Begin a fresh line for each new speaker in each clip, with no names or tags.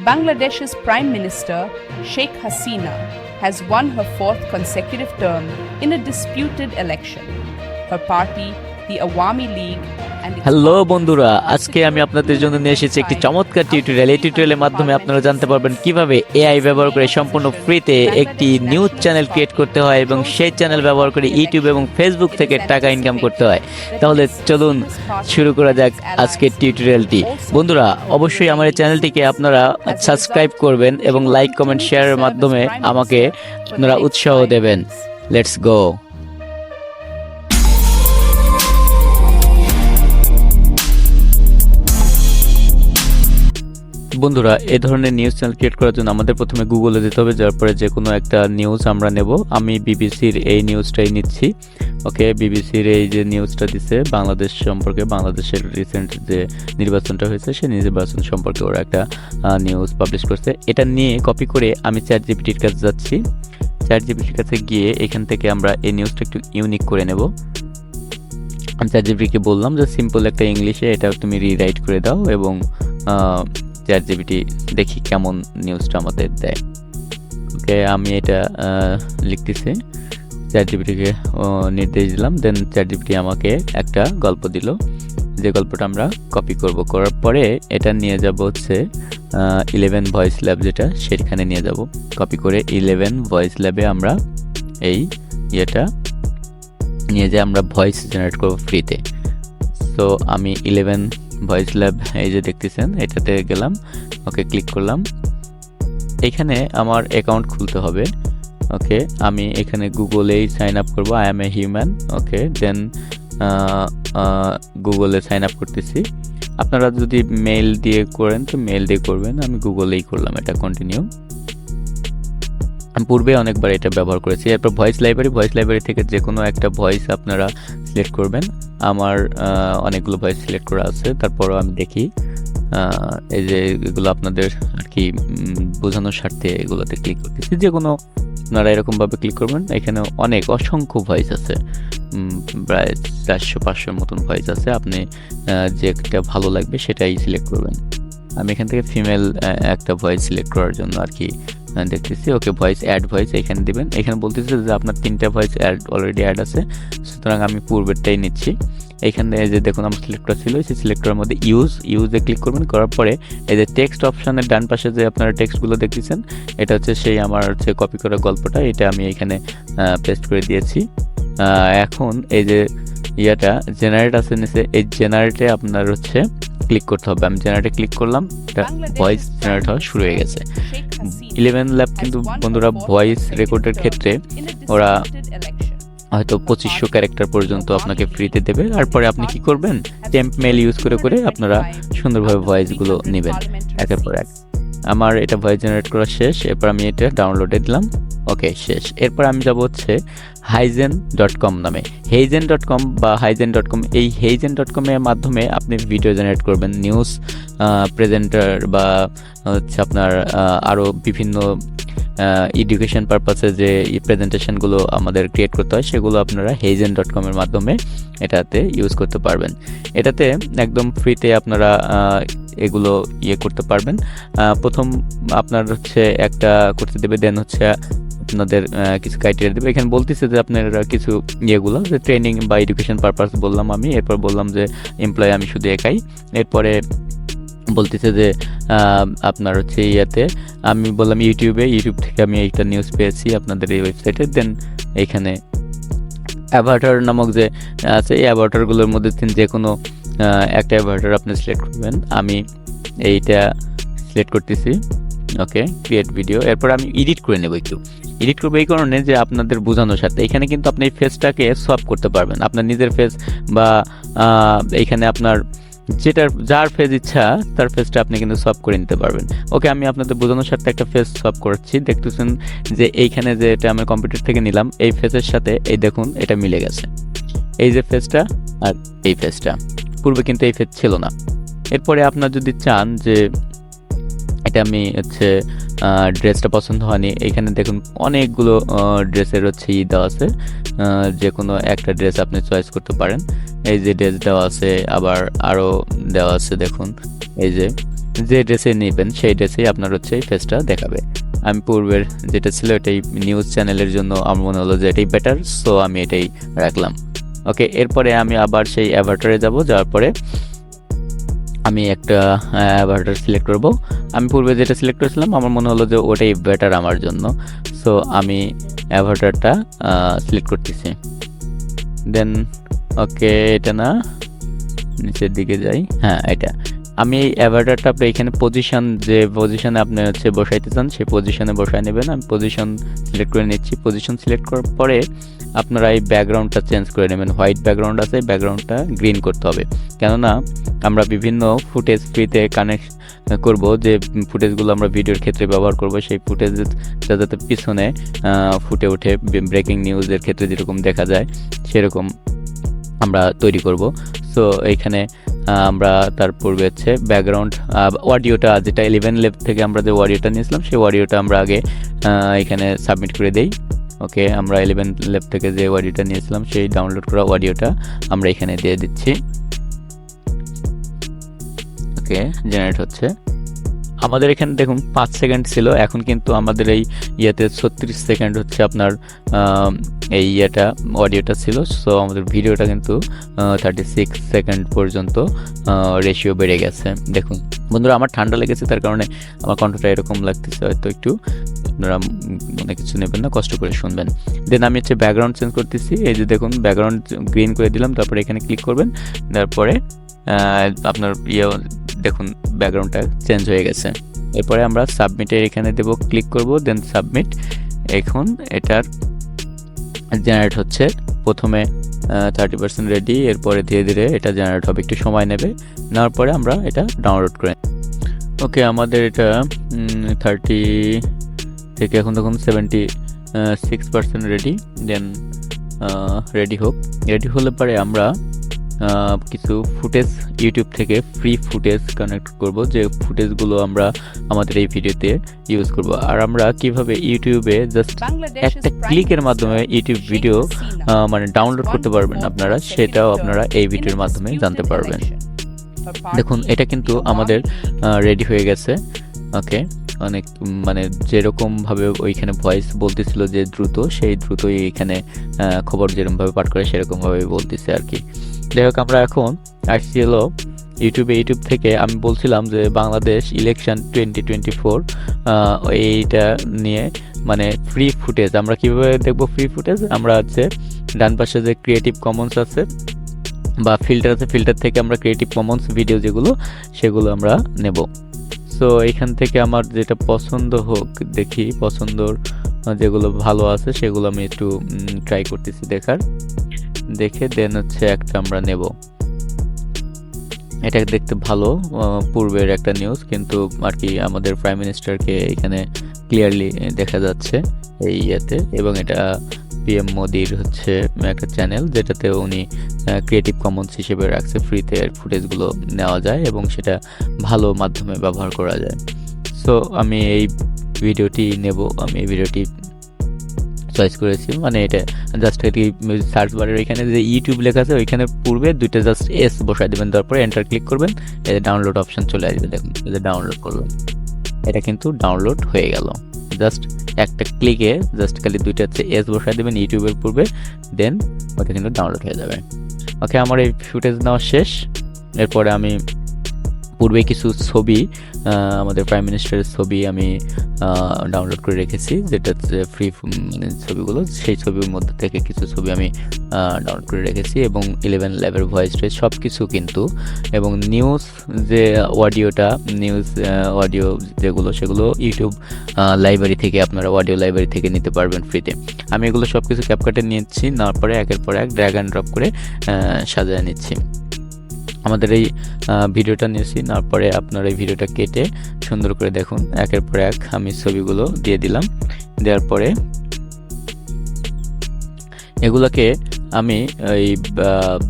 Bangladesh's Prime Minister, Sheikh Hasina, has won her fourth consecutive term in a disputed election. Her party, the Awami League, and its
hello বন্ধুরা, আজকে আমি আপনাদের জন্য নিয়ে এসেছি একটি চমৎকার টিউটোরিয়াল। এই টিউটোরিয়ালের মাধ্যমে আপনারা জানতে পারবেন কিভাবে এআই ব্যবহার করে সম্পূর্ণ ফ্রিতে একটি নিউজ চ্যানেল ক্রিয়েট করতে হয় এবং সেই চ্যানেল ব্যবহার করে ইউটিউব এবং ফেসবুক থেকে টাকা ইনকাম করতে হয়। তাহলে চলুন শুরু করা যাক আজকের টিউটোরিয়ালটি। বন্ধুরা, অবশ্যই আমার এই চ্যানেলটিকে আপনারা সাবস্ক্রাইব করবেন এবং লাইক কমেন্ট শেয়ারের মাধ্যমে আমাকে আপনারা উৎসাহ দেবেন। Let's go. বন্ধুরা, এই ধরনের নিউজ চ্যানেল ক্রিয়েট করার জন্য আমাদের প্রথমে গুগলে যেতে হবে, যার পরে যে কোনো একটা নিউজ আমরা নেব। আমি বিবিসির এই নিউজটাই নিচ্ছি। ওকে, বিবিসির এই যে নিউজটা দিছে বাংলাদেশ সম্পর্কে, বাংলাদেশের রিসেন্ট যে নির্বাচনটা হয়েছে সেই নির্বাচন সম্পর্কে ওরা একটা নিউজ পাবলিশ করছে। এটা নিয়ে কপি করে আমি চ্যাটজিপিটির কাছে যাচ্ছি। চ্যাটজিপিটির কাছে গিয়ে এখান থেকে আমরা এই নিউজটা একটু ইউনিক করে নেব। আমি চ্যাটজিপিটিকে বললাম যে সিম্পল একটা ইংলিশে এটা তুমি রিরাইট করে দাও এবং চ্যাটজিপিটি দেখি কেমন নিউজটা আমাদের দেয়। ওকে, আমি এটা লিখতেছি, চ্যাটজিপিটিকে নির্দেশ দিলাম, দেন চ্যাটজিপিটি আমাকে একটা গল্প দিল, যে গল্পটা আমরা কপি করব। করার পরে এটা নিয়ে যাব হচ্ছে 11 ভয়েস ল্যাব, যেটা সেখানে নিয়ে যাব। কপি করে 11 ভয়েস ল্যাবে আমরা এই ইয়েটা নিয়ে যে আমরা ভয়েস জেনারেট করব ফ্রিতে। সো আমি 11 ভয়েস ল্যাব এই যে দেখতেছেন এটাতে গেলাম। ওকে, ক্লিক করলাম। এখানে আমার অ্যাকাউন্ট খুলতে হবে। ওকে, আমি এখানে গুগলেই সাইন আপ করবো। I am a human. Okay, then গুগলে সাইন আপ করতেছি। আপনারা যদি মেইল দিয়ে করেন তো মেইল দিয়ে করবেন, আমি গুগলেই করলাম। এটা কন্টিনিউ। পূর্বে অনেকবার এটা ব্যবহার করেছি। এরপর ভয়েস লাইব্রেরি থেকে যে কোনো একটা ভয়েস আপনারা সিলেক্ট করবেন। আমার অনেকগুলো ভয়েস সিলেক্ট করা আছে। তারপরও আমি দেখি এই যে এগুলো আপনাদের আর কি বোঝানোর স্বার্থে এগুলোতে ক্লিক করতেছি। যে কোনো আপনারা এরকমভাবে ক্লিক করবেন। এখানে অসংখ্য ভয়েস আছে, প্রায় 400-500 মতন ভয়েস আছে। আপনি যে একটা ভালো লাগবে সেটাই সিলেক্ট করবেন। আমি এখান থেকে ফিমেল একটা ভয়েস সিলেক্ট করার জন্য আর কি দেখতেছি। ওকে, ভয়েস অ্যাড ভয়েস এখানে দিবেন। এখানে বলতেছে যে আপনার 3টা ভয়েস অলরেডি অ্যাড আছে, সুতরাং আমি পূর্বেরটাই নিচ্ছি। এখানে যে দেখুন আমার সিলেক্টর ছিল, সেই সিলেক্টরের মধ্যে ইউজে ক্লিক করবেন। করার পরে এই যে টেক্সট অপশনের ডান পাশে যে আপনারা টেক্সটগুলো দেখতেছেন, এটা হচ্ছে সেই আমার হচ্ছে কপি করা গল্পটা। এটা আমি এখানে পেস্ট করে দিয়েছি। এখন এই যে ইয়াটা জেনারেট আছে নিচে, এই জেনারেটে আপনার হচ্ছে ক্লিক করতে হবে। আমি জেনারেটে ক্লিক করলাম, এটা ভয়েস জেনারেট হওয়া শুরু হয়ে গেছে। 11 ল্যাব কিন্তু বন্ধুরা ভয়েস রেকর্ডের ক্ষেত্রে ওরা হয়তো 2500 ক্যারেক্টার পর্যন্ত আপনাকে ফ্রিতে দেবে। তারপরে আপনি কি করবেন, টেম্প মেল ইউজ করে আপনারা সুন্দরভাবে ভয়েসগুলো নেবেন একের পর এক। আমার এটা ভয়েস জেনারেট করা শেষ। এরপর আমি এটা ডাউনলোডে দিলাম। ওকে, শেষ। এরপর আমি যাব হচ্ছে heizen.com নামে। heizen.com বা heizen.com, এই heizen.com এর মাধ্যমে আপনি ভিডিও জেনারেট করবেন, নিউজ প্রেজেন্টার বা হচ্ছে আপনার আরও বিভিন্ন এডুকেশন পারপাসে যে প্রেজেন্টেশনগুলো আমাদের ক্রিয়েট করতে হয় সেগুলো আপনারা heizen.com এর মাধ্যমে এটাতে ইউজ করতে পারবেন। এটাতে একদম ফ্রিতে আপনারা এগুলো করতে পারবেন। প্রথম আপনার হচ্ছে একটা করতে দেবে, দেন হচ্ছে আপনাদের কিছু ক্রাইটেরিয়া দেবে। এখানে বলতেছে যে আপনারা কিছু ইয়েগুলো যে ট্রেনিং বা এডুকেশন পারপাস বললাম আমি। এরপর বললাম যে এমপ্লয় আমি শুধু একাই। এরপরে বলতেছে যে আপনার হচ্ছে ইয়াতে আমি বললাম ইউটিউব থেকে আমি এইটা নিউজ পেয়েছি আপনাদের এই ওয়েবসাইটে। দেন এইখানে অ্যাভাটার নামক যে আছে, এই অ্যাভাটারগুলোর মধ্যে যে কোনো একটা অ্যাভাটার আপনি সিলেক্ট করবেন। আমি এইটা সিলেক্ট করতেছি। ওকে, ক্রিয়েট ভিডিও। এরপর আমি এডিট করে নেব। একটু এডিট করবো এই কারণে যে আপনাদের বোঝানোর সাথে। এখানে কিন্তু আপনি এই ফেসটাকে সোয়াপ করতে পারবেন, আপনার নিজের ফেস বা এইখানে আপনার যার ফেস ইচ্ছা তার ফেসটা আপনি কিন্তু সোয়াপ করে নিতে পারবেন। ওকে, আমি আপনাদের বোঝানোর সাথে একটা ফেস সোয়াপ করছি। দেখতেছেন যে এইখানে যে এটা আমি কম্পিউটার থেকে নিলাম, এই ফেসের সাথে এই দেখুন এটা মিলে গেছে। এই যে ফেসটা আর এই ফেসটা, পূর্বে কিন্তু এই ফেস ছিল না। এরপরে আপনার যদি চান যে এটা আমি হচ্ছে ড্রেসটা পছন্দ হয়নি, এখানে দেখুন অনেকগুলো ড্রেসের হচ্ছে দেওয়া আছে, যে কোনো একটা ড্রেস আপনি চয়েস করতে পারেন। এই যে ড্রেস দেওয়া আছে, আবার আরও দেওয়া আছে দেখুন, এই যে যে ড্রেসে নেবেন সেই ড্রেসেই আপনার হচ্ছে এই ফেসটা দেখাবে। আমি পূর্বের যেটা ছিল এটাই নিউজ চ্যানেলের জন্য আমার মনে হলো যে এটাই বেটার, সো আমি এটাই রাখলাম। ওকে, এরপরে আমি আবার সেই অ্যাভাটারে যাব, যাওয়ার পরে আমি একটা অ্যাভাটার সিলেক্ট করব। আমি পূর্বে যেটা সিলেক্ট করেছিলাম আমার মনে হলো যে ওটাই বেটার আমার জন্য, সো আমি অ্যাভাটারটা সিলেক্ট করতেছি। দেন ওকে, এটা না, নিচের দিকে যাই, হ্যাঁ এটা। আমি এই অ্যাভাটারটা আপনি এখানে পজিশন, যে পজিশনে আপনি হচ্ছে বসাইতে চান সেই পজিশনে বসায় নেবেন। আমি পজিশন সিলেক্ট করে নিচ্ছি। পজিশন সিলেক্ট করার পরে আপনারা এই ব্যাকগ্রাউন্ডটা চেঞ্জ করে নেবেন। হোয়াইট ব্যাকগ্রাউন্ড আছে, ব্যাকগ্রাউন্ডটা গ্রিন করতে হবে, কেননা আমরা বিভিন্ন ফুটেজ ফ্রিতে কানেক্ট করব, যে ফুটেজগুলো আমরা ভিডিওর ক্ষেত্রে ব্যবহার করব সেই ফুটেজ যাতে পিছনে ফুটে ওঠে, ব্রেকিং নিউজের ক্ষেত্রে যেরকম দেখা যায় সেরকম আমরা তৈরি করব। সো এইখানে আমরা তার পূর্বে হচ্ছে ব্যাকগ্রাউন্ড অডিওটা, যেটা 11 লেভ থেকে আমরা যে অডিওটা নিয়েছিলাম সেই অডিওটা আমরা আগে এখানে সাবমিট করে দেই। ওকে, আমরা 11 লেভ থেকে যে অডিওটা নিয়েছিলাম সেই ডাউনলোড করা অডিওটা আমরা এখানে দিয়ে দিচ্ছি। ওকে, জেনারেট হচ্ছে। আমাদের এখানে দেখুন 5 সেকেন্ড ছিল, এখন কিন্তু আমাদের এই ইয়েতে 36 সেকেন্ড হচ্ছে আপনার এই ইয়েটা অডিওটা ছিল। সো আমাদের ভিডিওটা কিন্তু 36 সেকেন্ড পর্যন্ত রেশিও বেড়ে গেছে। দেখুন বন্ধুরা, আমার ঠান্ডা লেগেছে তার কারণে আমার কণ্ঠটা এরকম লাগতেছে, হয়তো একটু আপনারা মনে কিছু নেবেন না, কষ্ট করে শুনবেন। দেন আমি হচ্ছে ব্যাকগ্রাউন্ড চেঞ্জ করতেছি। এই যে দেখুন ব্যাকগ্রাউন্ড গ্রিন করে দিলাম, তারপরে এখানে ক্লিক করবেন, তারপরে আপনার দেখুন ব্যাকগ্রাউন্ডটা চেঞ্জ হয়ে গেছে। এরপরে আমরা সাবমিটের এখানে দেব, ক্লিক করব, দেন সাবমিট। এখন এটার জেনারেট হচ্ছে। প্রথমে 30% রেডি, এরপরে ধীরে ধীরে এটা জেনারেট হবে, একটু সময় নেবে। নেওয়ার পরে আমরা এটা ডাউনলোড করে। ওকে, আমাদের এটা 30 থেকে এখন তখন 76% রেডি। দেন রেডি হোক। রেডি হলে পরে আমরা কিছু ফুটেজ ইউটিউব থেকে ফ্রি ফুটেজ কানেক্ট করব, যে ফুটেজগুলো আমরা আমাদের এই ভিডিওতে ইউজ করব। আর আমরা কিভাবে ইউটিউবে জাস্ট একটা ক্লিকের মাধ্যমে ইউটিউব ভিডিও মানে ডাউনলোড করতে পারবেন আপনারা, সেটাও আপনারা এই ভিডিওর মাধ্যমে জানতে পারবেন। দেখুন এটা কিন্তু আমাদের রেডি হয়ে গেছে। ওকে, অনেক মানে যেরকমভাবে ওইখানে ভয়েস বলতেছিল যে দ্রুত, সেই দ্রুতই এখানে খবর যেরকমভাবে পাঠ করে সেরকমভাবে বলতেছে আর কি। যাই হোক, আমরা এখন আসছি হলো ইউটিউব থেকে আমি বলছিলাম যে বাংলাদেশ ইলেকশন 2024 এইটা নিয়ে মানে ফ্রি ফুটেজ আমরা কিভাবে দেখবো। ফ্রি ফুটেজ আমরা হচ্ছে ডান পাশে যে ক্রিয়েটিভ কমন্স আছে বা ফিল্টার আছে, ফিল্টার থেকে আমরা ক্রিয়েটিভ কমন্স ভিডিও যেগুলো সেগুলো আমরা নেব। সো এখান থেকে আমার যেটা পছন্দ হোক দেখি, পছন্দর যেগুলো ভালো আছে সেগুলো আমি একটু ট্রাই করতেছি দেখার, দেখে দেন হচ্ছে একটা আমরা নেব। এটা দেখতে ভালো, পূর্বের একটা নিউজ, কিন্তু আর কি আমাদের প্রাইম মিনিস্টারকে এখানে ক্লিয়ারলি দেখা যাচ্ছে এই ইয়েতে, এবং এটা পিএম মোদির হচ্ছে একটা চ্যানেল, যেটাতে উনি ক্রিয়েটিভ কমন্স হিসেবে রাখছে, ফ্রিতে ফুটেজগুলো নেওয়া যায় এবং সেটা ভালো মাধ্যমে ব্যবহার করা যায়। সো আমি এই ভিডিওটি নেব, আমি এই ভিডিওটি চয়েস করেছি। মানে এটা জাস্ট সার্চ বারের এখানে যে ইউটিউব লেখা আছে ওইখানে পূর্বে দুইটা জাস্ট এস বসায় দেবেন, তারপরে এন্টার ক্লিক করবেন, এই যে ডাউনলোড অপশন চলে আসবে। দেখুন এই যে ডাউনলোড করবেন, এটা কিন্তু ডাউনলোড হয়ে গেল। জাস্ট একটা ক্লিকে জাস্ট খালি দুইটা হচ্ছে এস বসায় দেবেন ইউটিউবের পূর্বে, দেন ওটা কিন্তু ডাউনলোড হয়ে যাবে। ওকে, আমার এই ফুটেজ নেওয়া শেষ। এরপরে আমি পূর্বে কিছু ছবি, আমাদের প্রাইম মিনিস্টারের ছবি আমি ডাউনলোড করে রেখেছি, যেটা ফ্রি ছবিগুলো, সেই ছবির মধ্যে থেকে কিছু ছবি আমি ডাউনলোড করে রেখেছি, এবং 11 ল্যাবের ভয়েস টয়েস সব কিছু কিন্তু, এবং নিউজ যে অডিওটা, নিউজ অডিও যেগুলো সেগুলো ইউটিউব লাইব্রেরি থেকে আপনারা অডিও লাইব্রেরি থেকে নিতে পারবেন ফ্রিতে। আমি এগুলো সব কিছু ক্যাপকাটে নিচ্ছি, নেওয়ার পরে একের পর এক ড্র্যাগ অ্যান্ড ড্রপ করে সাজিয়ে নিচ্ছি। আমাদের এই ভিডিওটা নিয়েছি, তারপরে আপনার এই ভিডিওটা কেটে সুন্দর করে দেখুন, একের পর এক আমি ছবিগুলো দিয়ে দিলাম। দেওয়ার পরে এগুলোকে আমি এই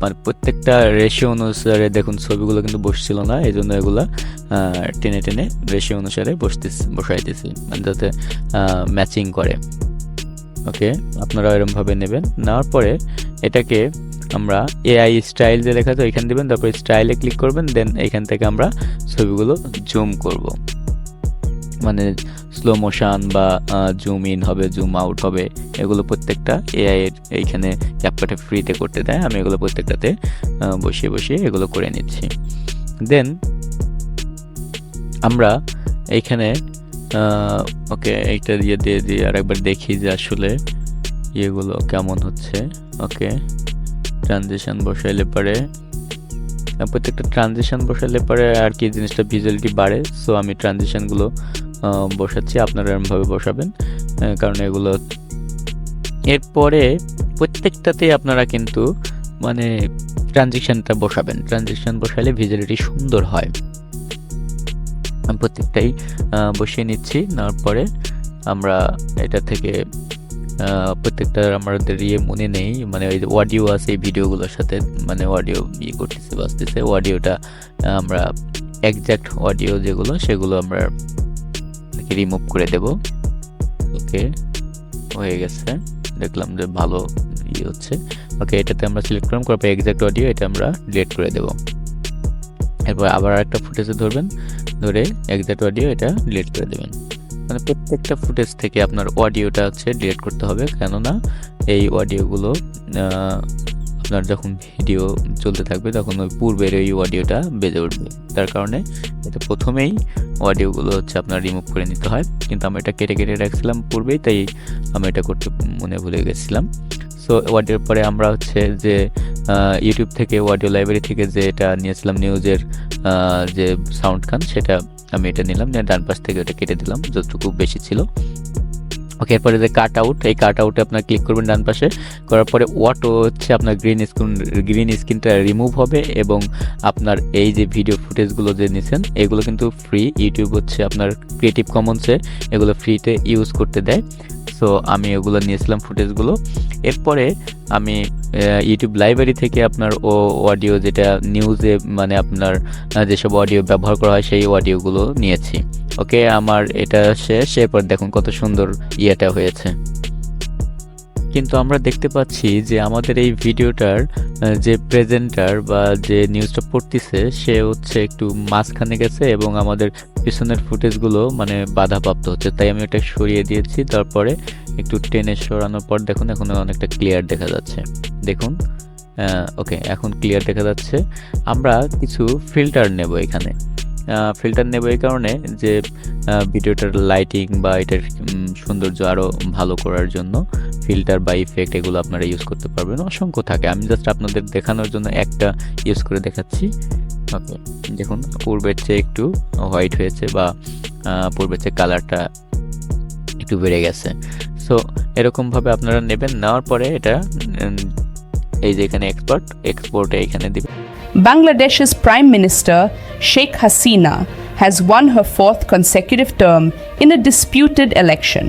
মানে প্রত্যেকটা রেশিও অনুসারে, দেখুন ছবিগুলো কিন্তু বসছিল না, এই জন্য এগুলা টেনে টেনে রেশিও অনুসারে বসাইতেছি যাতে ম্যাচিং করে। ওকে, আপনারা এরকমভাবে নেবেন। নেওয়ার পরে এটাকে আমরা এআই স্টাইল যে লেখা আছে ওইখানে দেবেন, তারপর স্টাইলে ক্লিক করবেন, দেন এখান থেকে আমরা ছবিগুলো জুম করব, মানে স্লো মোশন বা জুম ইন হবে, জুম আউট হবে, এগুলো প্রত্যেকটা এআই এর এইখানে ক্যাপকাটে ফ্রিতে করতে দেয়। আমি এগুলো প্রত্যেকটাতে বসিয়ে বসিয়ে এগুলো করে নিচ্ছি। দেন আমরা এইখানে ওকে এইটা দিয়ে আরেকবার দেখি যে আসলে ইয়েগুলো কেমন হচ্ছে। ওকে, ট্রানজিশন বসাইলে পরে প্রত্যেকটা ট্রানজিশন বসালে পরে আর কি জিনিসটা ভিজুয়ালিটি বাড়ে। সো আমি ট্রানজিশনগুলো বসাচ্ছি, আপনারা এরকমভাবে বসাবেন, কারণ এগুলো এরপরে প্রত্যেকটাতেই আপনারা কিন্তু মানে ট্রানজিশনটা বসাবেন। ট্রানজিশন বসালে ভিজুয়ালিটি সুন্দর হয়। আমি প্রত্যেকটাই বসিয়ে নিচ্ছি, নেওয়ার পরে আমরা এটা থেকে প্রত্যেকটা আমাদের মনে নেই, মানে ওই যে অডিও আছে এই ভিডিওগুলোর সাথে, মানে অডিও করতেছে বাজতেছে, অডিওটা আমরা এক্স্যাক্ট অডিও যেগুলো সেগুলো আমরা রিমুভ করে দেব। ওকে, হয়ে গেছে, দেখলাম যে ভালো হচ্ছে। ওকে, এটাতে আমরা সিলেক্ট করলাম, করার পর এক্স্যাক্ট অডিও এটা আমরা ডিলিট করে দেব। এরপর আবার একটা ফুটেজে ধরবেন, ধরে এক্স্যাক্ট অডিও এটা ডিলিট করে দেবেন। মানে প্রত্যেকটা ফুটেজ থেকে আপনার অডিওটা হচ্ছে ডিলিট করতে হবে, কেননা এই অডিওগুলো আপনার যখন ভিডিও চলতে থাকবে তখন ওই পূর্বের ওই অডিওটা বেজে উঠবে। তার কারণে এটা প্রথমেই অডিওগুলো হচ্ছে আপনার রিমুভ করে নিতে হয়, কিন্তু আমি এটা কেটে রাখছিলাম পূর্বেই, তাই আমি এটা করতে ভুলে গেছিলাম। সো অডিওর পরে আমরা হচ্ছে যে ইউটিউব থেকে অডিও লাইব্রেরি থেকে যে এটা নিয়েছিলাম নিউজের যে সাউন্ড খান, সেটা আমি এটা নিলাম, নিয়ে ডান পাশ থেকে ওটা কেটে দিলাম যতটুকু বেশি ছিল। ওকে, এরপরে যে কাট আউট, এই কাট আউটে আপনার ক্লিক করবেন ডান পাশে, করার পরে অটো হচ্ছে আপনার গ্রিন স্ক্রিনটা রিমুভ হবে, এবং আপনার এই যে ভিডিও ফুটেজগুলো যে নিছেন এগুলো কিন্তু ফ্রি। ইউটিউব হচ্ছে আপনার ক্রিয়েটিভ কমন্সে এগুলো ফ্রিতে ইউজ করতে দেয়। সো আমি ওগুলো নিয়েছিলাম ফুটেজগুলো। এরপরে আমি ইউটিউব লাইব্রেরি থেকে আপনার অডিও যেটা নিউজে মানে আপনার যেসব অডিও ব্যবহার করা হয় সেই অডিওগুলো নিয়েছি। ওকে, আমার এটা শেষ। এরপর দেখুন কত সুন্দর ইয়েটা হয়েছে। কিন্তু আমরা দেখতে পাচ্ছি যে আমাদের এই ভিডিওটার যে প্রেজেন্টার বা যে নিউজটা পড়তেছে সে হচ্ছে একটু মাঝখানে গেছে, এবং আমাদের পিছনের ফুটেজগুলো মানে বাধাপ্রাপ্ত হচ্ছে। তাই আমি এটা সরিয়ে দিয়েছি, তারপরে একটু টেনে সরানোর পর দেখুন এখন অনেকটা ক্লিয়ার দেখা যাচ্ছে। দেখুন, ওকে, এখন ক্লিয়ার দেখা যাচ্ছে। আমরা কিছু ফিল্টার নেব এখানে। ফিল্টার নেব এই কারণে যে ভিডিওটার লাইটিং বা এটার সৌন্দর্য আরও ভালো করার জন্য ফিল্টার বা ইফেক্ট এগুলো আপনারা ইউজ করতে পারবেন, অসংখ্য থাকে। আমি জাস্ট আপনাদের দেখানোর জন্য একটা ইউজ করে দেখাচ্ছি। ওকে, দেখুন পূর্বের চেয়ে একটু হোয়াইট হয়েছে, বা পূর্বের চেয়ে কালারটা একটু বেড়ে গেছে। সো এরকমভাবে আপনারা নেবেন, নেওয়ার পরে এটা এই যে এখানে এক্সপোর্টে এখানে দিবেন।
Bangladesh's Prime Minister Sheikh Hasina has won her fourth consecutive term in a disputed election.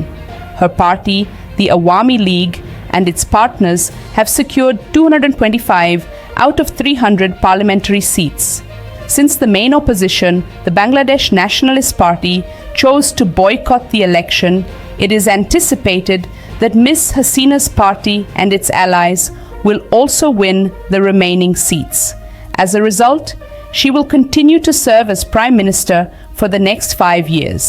Her party, the Awami League, and its partners have secured 225 out of 300 parliamentary seats. Since the main opposition, the Bangladesh Nationalist Party, chose to boycott the election, it is anticipated that Ms. Hasina's party and its allies will also win the remaining seats. As a result, she will continue to serve as Prime Minister for the next 5 years.